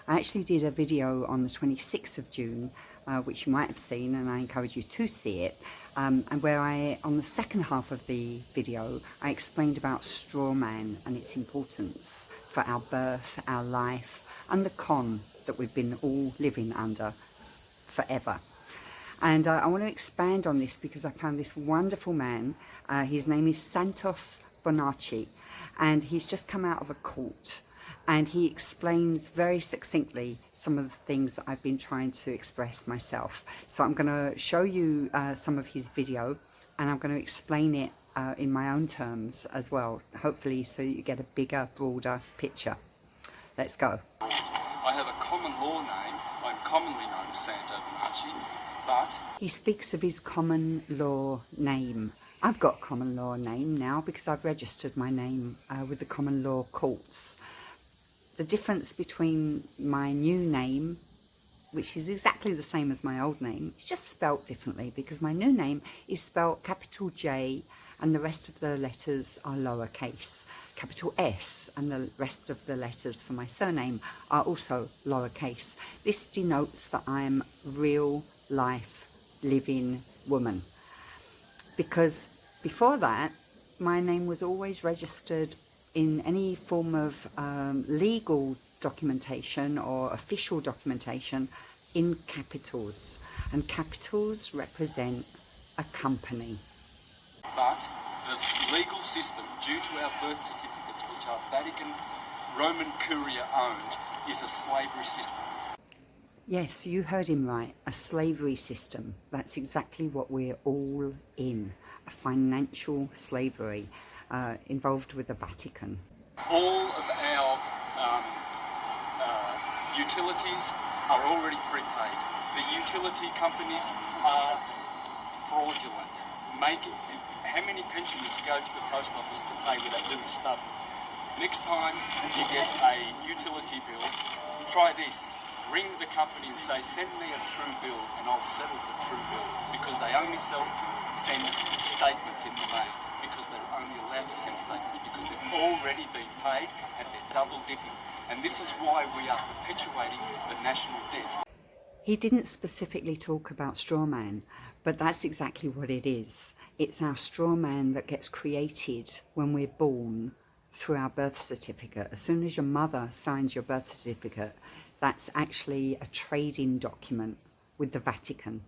I actually did a video on the 26th of June, which you might have seen, and I encourage you to see it, and where on the second half of the video, I explained about straw man and its importance for our birth, our life, and the con that we've been all living under forever. And I want to expand on this because I found this wonderful man. His name is Santos Bonacci, and he's just come out of a court, and he explains very succinctly some of the things that I've been trying to express myself. So I'm going to show you some of his video, and I'm going to explain it in my own terms as well, hopefully so you get a bigger, broader picture. Let's go. I have a common law name. I'm commonly known as Santos Bonacci, but... He speaks of his common law name. I've got common law name now because I've registered my name with the common law courts. The difference between my new name, which is exactly the same as my old name, it's just spelt differently because my new name is spelt capital J and the rest of the letters are lowercase. Capital S and the rest of the letters for my surname are also lowercase. This denotes that I am real life living woman, because before that my name was always registered in any form of legal documentation or official documentation in capitals, and capitals represent a company. But the legal system, due to our birth certificates, which are Vatican Roman Curia owned, is a slavery system. Yes, you heard him right, a slavery system. That's exactly what we're all in, a financial slavery involved with the Vatican. All of our utilities are already prepaid. The utility companies are fraudulent. How many pensioners go to the post office to pay with that little stub? Next time you get a utility bill, try this. Ring the company and say, send me a true bill and I'll settle the true bill, because they only send statements in the mail, because they're only allowed to send statements because they've already been paid and they're double dipping. And this is why we are perpetuating the national debt. He didn't specifically talk about straw man, but that's exactly what it is. It's our straw man that gets created when we're born through our birth certificate. As soon as your mother signs your birth certificate, that's actually a trading document with the Vatican,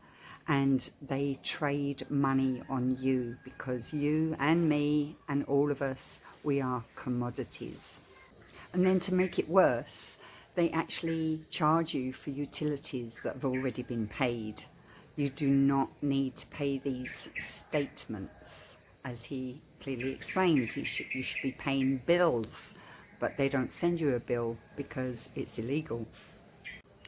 and they trade money on you because you and me and all of us, we are commodities. And then to make it worse, they actually charge you for utilities that have already been paid. You do not need to pay these statements, as he clearly explains. You should be paying bills, but they don't send you a bill because it's illegal.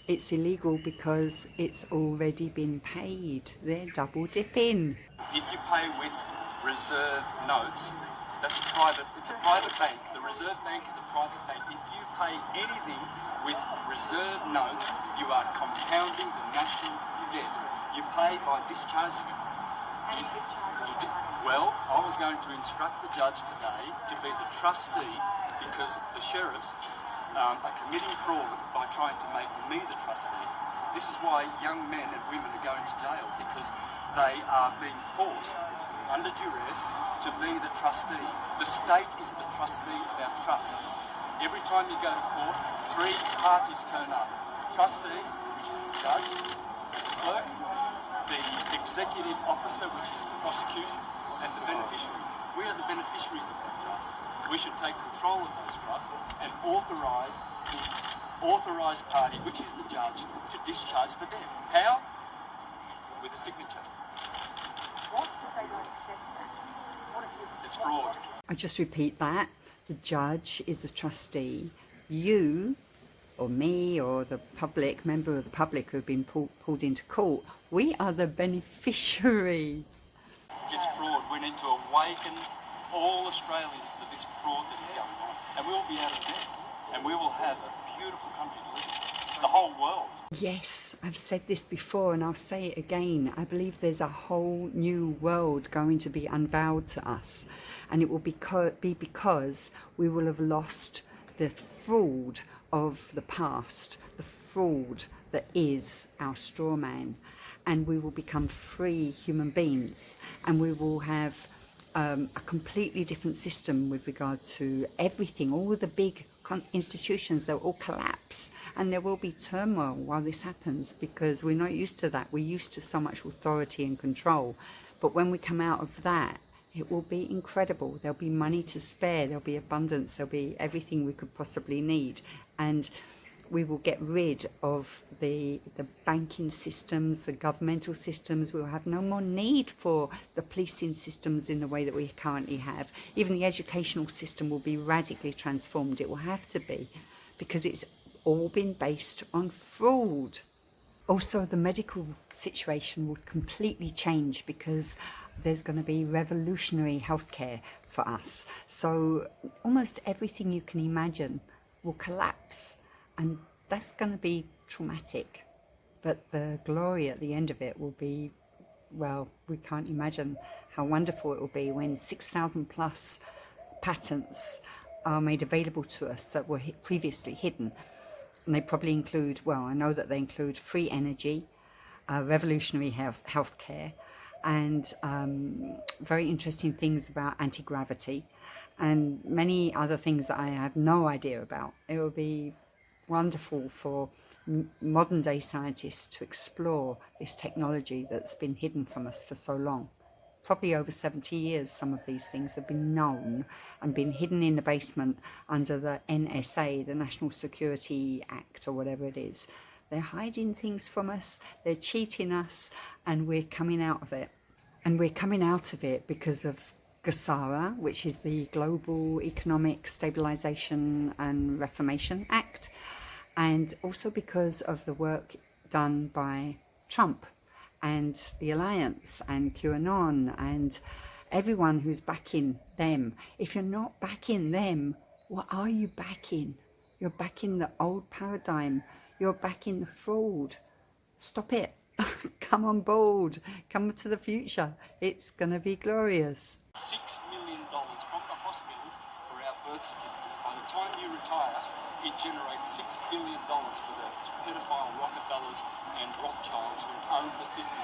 It's illegal because it's already been paid. They're double dipping. If you pay with reserve notes, that's private. It's a private bank. The Reserve Bank is a private bank. If you pay anything with reserve notes, you are compounding the national debt. You pay by discharging it. How do you discharge it? Well, I was going to instruct the judge today to be the trustee, because the sheriffs are committing fraud by trying to make me the trustee. This is why young men and women are going to jail, because they are being forced under duress to be the trustee. The state is the trustee of our trusts. Every time you go to court, 3 parties turn up. Trustee, which is the judge, the clerk, the executive officer, which is the prosecution, and the beneficiary. We are the beneficiaries of that trust. We should take control of those trusts and authorise the authorised party, which is the judge, to discharge the debt. How? With a signature. What if they don't accept that? What if you... It's fraud. I just repeat that. The judge is the trustee. You, or me, or the public, member of the public who have been pulled into court, we are the beneficiary. It's fraud. We need to awaken all Australians to this fraud that is going on, and we will be out of debt, and we will have a beautiful country to live in. The whole world. Yes, I've said this before and I'll say it again. I believe there's a whole new world going to be unveiled to us, and it will be because we will have lost the fraud of the past, the fraud that is our straw man, and we will become free human beings, and we will have a completely different system with regard to everything. All the big institutions, they'll all collapse, and there will be turmoil while this happens, because we're not used to that. We're used to so much authority and control. But when we come out of that, it will be incredible. There'll be money to spare, there'll be abundance, there'll be everything we could possibly need. And we will get rid of the banking systems, the governmental systems. We'll have no more need for the policing systems in the way that we currently have. Even the educational system will be radically transformed. It will have to be, because it's all been based on fraud. Also, the medical situation will completely change, because there's going to be revolutionary healthcare for us. So almost everything you can imagine will collapse, and that's going to be traumatic. But the glory at the end of it will be, well, we can't imagine how wonderful it will be when 6,000 plus patents are made available to us that were previously hidden. And they probably include, well, I know that they include free energy, revolutionary healthcare, and very interesting things about anti-gravity, and many other things that I have no idea about. It will be wonderful for modern day scientists to explore this technology that's been hidden from us for so long. Probably over 70 years, some of these things have been known and been hidden in the basement under the NSA, the National Security Act, or whatever it is. They're hiding things from us, they're cheating us, and we're coming out of it. And we're coming out of it because of GSARA, which is the Global Economic Stabilization and Reformation Act, and also because of the work done by Trump and the Alliance and QAnon and everyone who's backing them. If you're not backing them, what are you backing? You're backing the old paradigm. You're backing the fraud. Stop it. Come on board. Come to the future. It's going to be glorious. $6 million from the hospitals for our birth certificates. By the time you retire, it generates $6 billion for the pedophile Rockefellers and Rothschilds who own the system,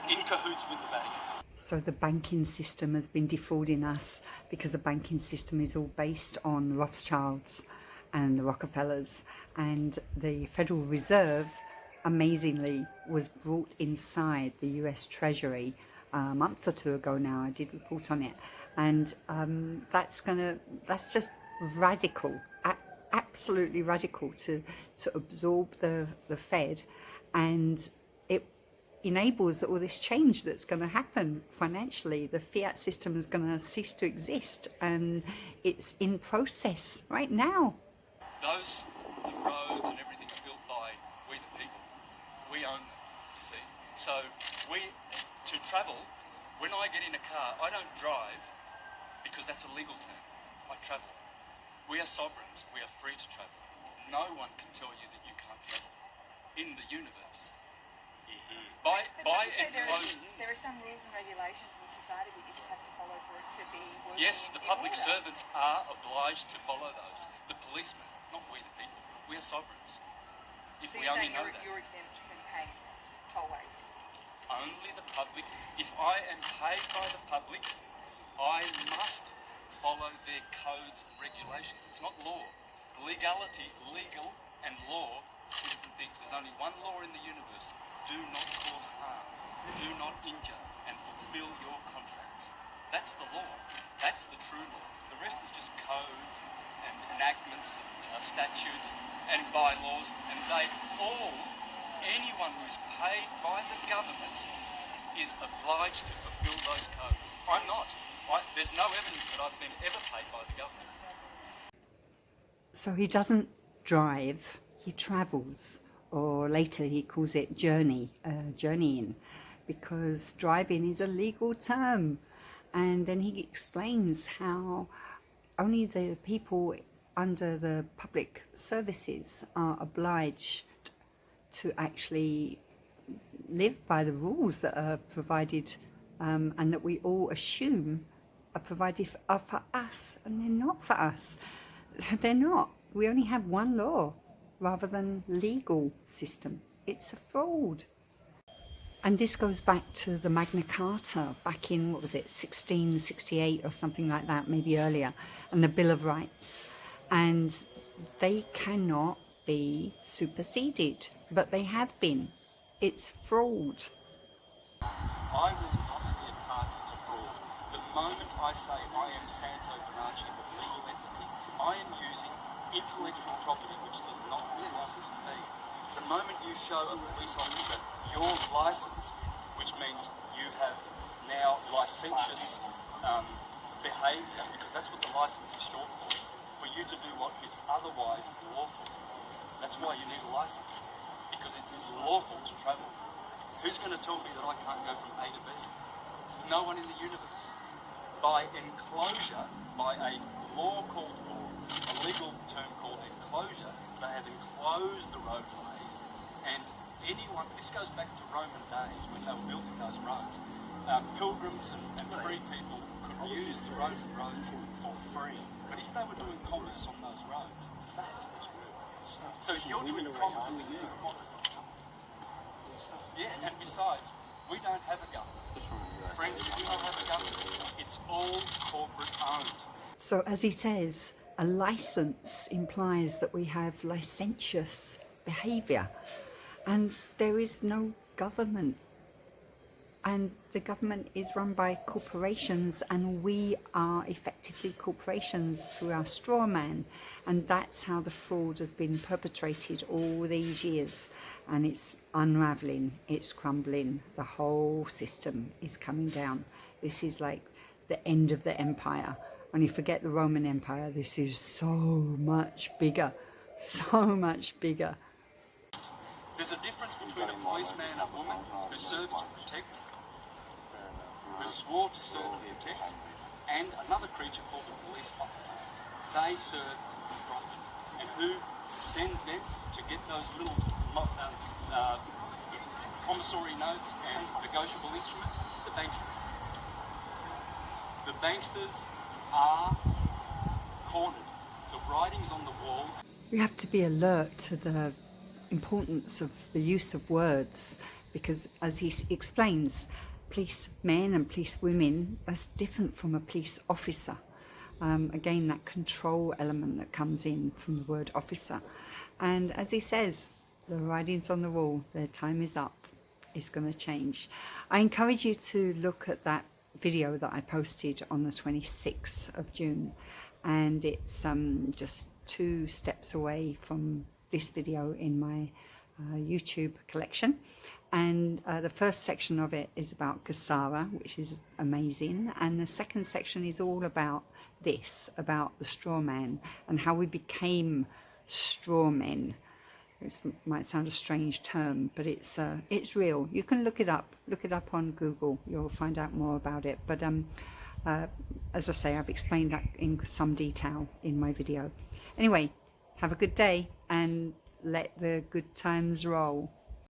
in cahoots with the bank. So the banking system has been defrauding us, because the banking system is all based on Rothschilds and the Rockefellers, and the Federal Reserve, amazingly, was brought inside the US Treasury a month or two ago now. I did report on it, and that's just radical, absolutely radical to absorb the Fed, and it enables all this change that's going to happen financially. The fiat system is going to cease to exist, and it's in process right now. Those roads and everything are built by we the people. We own them, you see. So to travel, when I get in a car, I don't drive because that's a legal term. I travel. We are sovereigns. We are free to travel. No one can tell you that you can't travel in the universe. By enclosure. There are some rules and regulations in society that you just have to follow for it to be working. Yes, the public order. servants are obliged to follow those. The policemen, not we the people. We are sovereigns. If So we you're only saying know you're, that. you're exempt from paying tollways? Only the public. If I am paid by the public, I must follow their codes and regulations. It's not law. Legality, legal and law are two different things. There's only one law in the universe. Do not cause harm. Do not injure and fulfill your contracts. That's the law. That's the true law. The rest is just codes and enactments and statutes and bylaws, and they all, anyone who's paid by the government is obliged to fulfill those codes. I'm not. There's no evidence that I've been ever paid by the government. So he doesn't drive, he travels, or later he calls it journeying, because driving is a legal term. And then he explains how only the people under the public services are obliged to actually live by the rules that are provided, and that we all assume are provided for us, and they're not for us. They're not. We only have one law, rather than legal system. It's a fraud. And this goes back to the Magna Carta back in, what was it, 1668 or something like that, maybe earlier, and the Bill of Rights. And they cannot be superseded, but they have been. It's fraud. I will not be a party to fraud. The moment I say I am Santos Bonacci, the legal entity, I am using intellectual property which does not belong to me. The moment you show a police officer your license, which means you have now licentious behaviour, because that's what the license is short for you to do what is otherwise lawful. That's why you need a license, because it is lawful to travel. Who's going to tell me that I can't go from A to B? No one in the universe. By enclosure, by a law called law, a legal term called enclosure, they have enclosed the roadways, and anyone, this goes back to Roman days when they were building those roads, pilgrims and free people could use the roads for free, but if they were doing commerce on those roads, they had to pay. So if you're doing commerce, yeah, and besides, we don't have a government. Friends, we do not have a government. It's all corporate owned. So as he says, a license implies that we have licentious behaviour, and there is no government. And the government is run by corporations, and we are effectively corporations through our straw man, and that's how the fraud has been perpetrated all these years. And it's unravelling, it's crumbling, the whole system is coming down. This is like the end of the empire. When you forget the Roman Empire, this is so much bigger, so much bigger. There's a difference between a policeman and a woman who serves to protect, who swore to serve and protect, and another creature called a police officer. They serve profit. And who sends them to get those little promissory notes and negotiable instruments? The banksters. The banksters are cornered. The writing's on the wall. We have to be alert to the importance of the use of words, because as he explains, police men and police women, that's different from a police officer. Again, that control element that comes in from the word officer. And as he says, the writing's on the wall, their time is up, it's going to change. I encourage you to look at that video that I posted on the 26th of June, and it's just 2 steps away from this video in my YouTube collection. And the first section of it is about Gasara, which is amazing, and the second section is all about this, about the straw man and how we became straw men. It might sound a strange term, but it's real. You can look it up on Google, you'll find out more about it. But as I say, I've explained that in some detail in my video. Anyway, have a good day and let the good times roll.